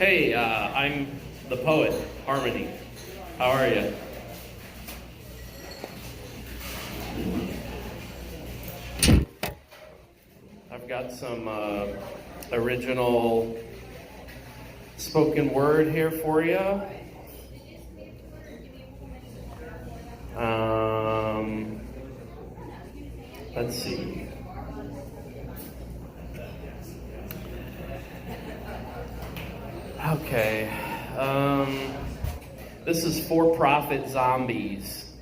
Hey, I'm the poet, Harmony. How are you? I've got some original spoken word here for you. Let's see. Okay. This is for-profit zombies.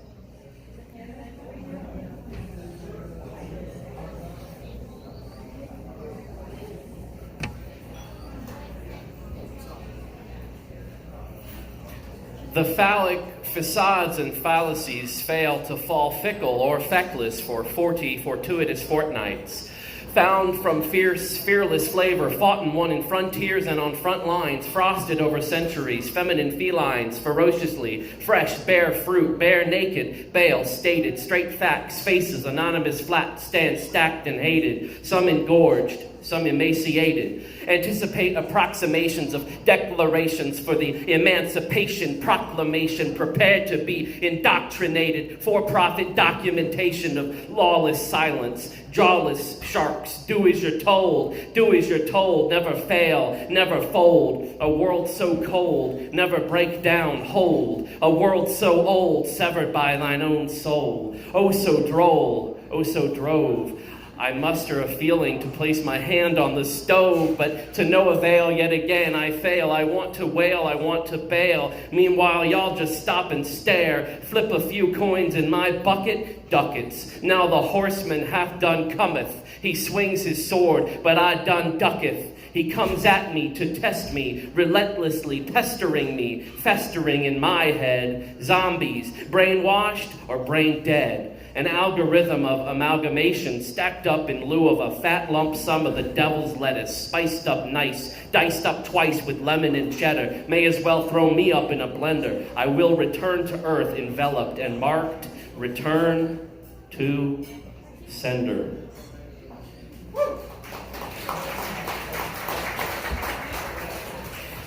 The phallic facades and fallacies fail to fall fickle or feckless for 40 fortuitous fortnights. Found from fierce, fearless flavor, fought and won in frontiers and on front lines, frosted over centuries, feminine felines, ferociously, fresh, bare fruit, bare naked, bale, stated, straight facts, faces, anonymous flat, stand stacked and hated, some engorged, some emaciated. Anticipate approximations of declarations for the emancipation proclamation, prepared to be indoctrinated, for-profit documentation of lawless silence, jawless sharks. Do as you're told, do as you're told, never fail, never fold. A world so cold, never break down, hold. A world so old, severed by thine own soul. Oh so droll, oh so drove. I muster a feeling to place my hand on the stove, but to no avail, yet again I fail. I want to wail, I want to bail. Meanwhile, y'all just stop and stare. Flip a few coins in my bucket, ducats. Now the horseman half done cometh. He swings his sword, but I done ducketh. He comes at me to test me, relentlessly pestering me, festering in my head. Zombies, brainwashed or brain dead. An algorithm of amalgamation stacked up in lieu of a fat lump sum of the devil's lettuce, spiced up nice, diced up twice with lemon and cheddar. May as well throw me up in a blender. I will return to earth enveloped and marked, return to sender.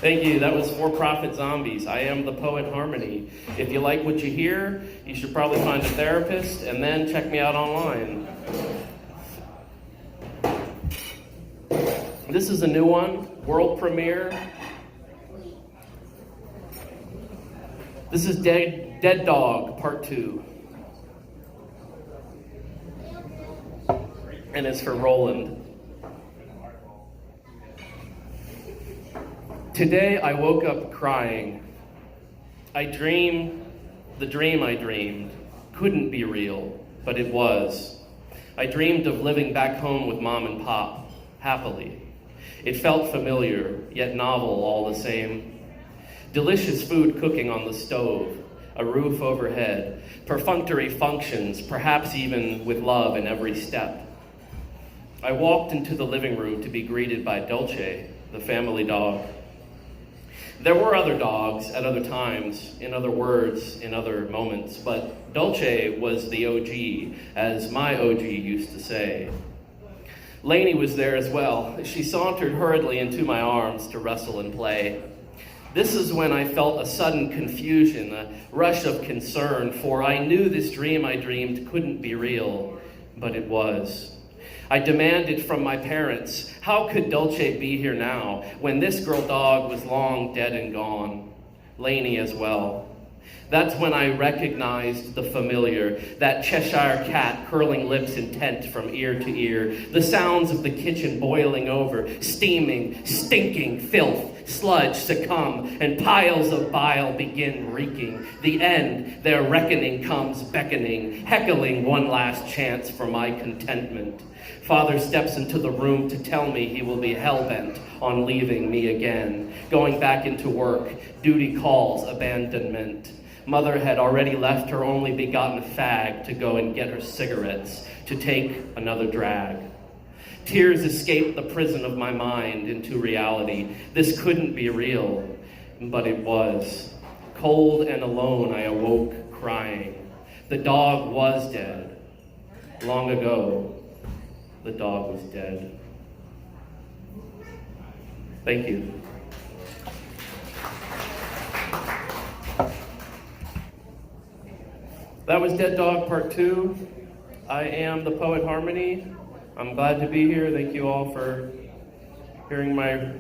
Thank you. That was For-Profit Zombies. I am the poet Harmony. If you like what you hear, you should probably find a therapist and then check me out online. This is a new one, world premiere. This is Dead Dog, Part 2. And it's for Roland. Today I woke up crying. The dream I dreamed couldn't be real, but it was. I dreamed of living back home with Mom and Pop, happily. It felt familiar, yet novel all the same. Delicious food cooking on the stove, a roof overhead, perfunctory functions, perhaps even with love in every step. I walked into the living room to be greeted by Dulce, the family dog. There were other dogs at other times, in other words, in other moments, but Dulce was the OG, as my OG used to say. Lainey was there as well. She sauntered hurriedly into my arms to wrestle and play. This is when I felt a sudden confusion, a rush of concern, for I knew this dream I dreamed couldn't be real, but it was. I demanded from my parents, how could Dulce be here now when this girl dog was long dead and gone? Lainey as well. That's when I recognized the familiar, that Cheshire cat curling lips intent from ear to ear, the sounds of the kitchen boiling over, steaming, stinking filth. Sludge succumb, and piles of bile begin reeking. The end, their reckoning comes beckoning, heckling one last chance for my contentment. Father steps into the room to tell me he will be hell-bent on leaving me again, going back into work. Duty calls abandonment. Mother had already left her only begotten fag to go and get her cigarettes, to take another drag. Tears escaped the prison of my mind into reality. This couldn't be real, but it was. Cold and alone, I awoke crying. The dog was dead. Long ago, the dog was dead. Thank you. That was Dead Dog Part 2. I am the Poet Harmony. I'm glad to be here. Thank you all for hearing my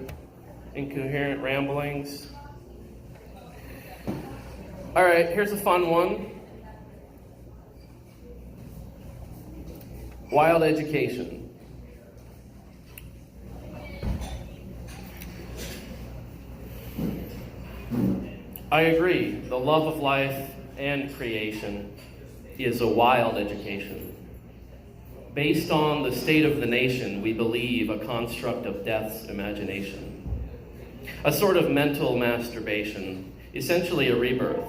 incoherent ramblings. All right, here's a fun one. Wild education. I agree. The love of life and creation is a wild education. Based on the state of the nation, we believe a construct of death's imagination. A sort of mental masturbation, essentially a rebirth,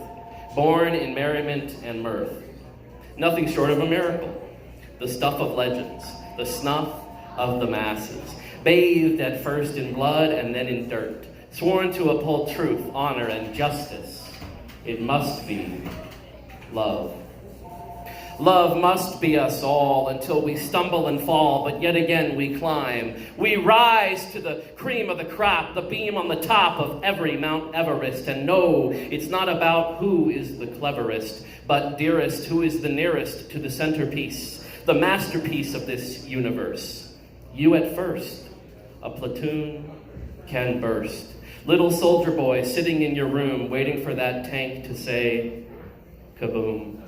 born in merriment and mirth. Nothing short of a miracle. The stuff of legends, the snuff of the masses, bathed at first in blood and then in dirt, sworn to uphold truth, honor, and justice. It must be love. Love must be us all until we stumble and fall, but yet again we climb. We rise to the cream of the crop, the beam on the top of every Mount Everest. And no, it's not about who is the cleverest, but dearest, who is the nearest to the centerpiece, the masterpiece of this universe. You at first, a platoon can burst. Little soldier boy sitting in your room waiting for that tank to say, kaboom.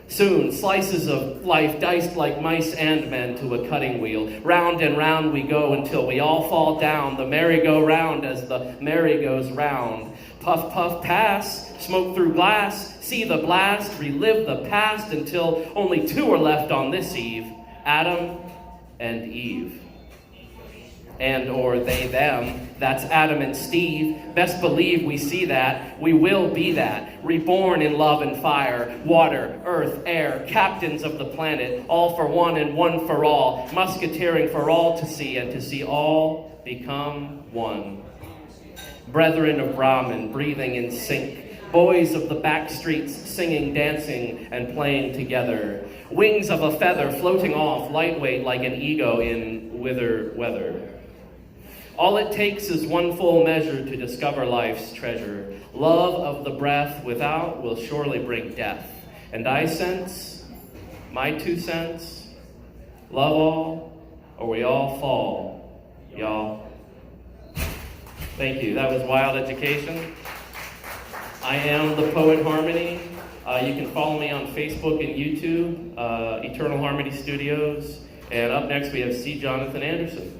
Soon, slices of life diced like mice and men to a cutting wheel. Round and round we go until we all fall down the merry-go-round as the merry goes round. Puff, puff, pass, smoke through glass, see the blast, relive the past until only two are left on this eve, Adam and Eve. And or they, them, that's Adam and Steve. Best believe we see that, we will be that. Reborn in love and fire, water, earth, air, captains of the planet, all for one and one for all, musketeering for all to see, and to see all become one. Brethren of Brahman, breathing in sync, boys of the back streets, singing, dancing, and playing together. Wings of a feather floating off, lightweight like an ego in wither weather. All it takes is one full measure to discover life's treasure. Love of the breath without will surely bring death. And I sense, my 2 cents, love all or we all fall, y'all. Thank you. That was Wild Education. I am the Poet Harmony. You can follow me on Facebook and YouTube, Eternal Harmony Studios. And up next we have C. Jonathan Anderson.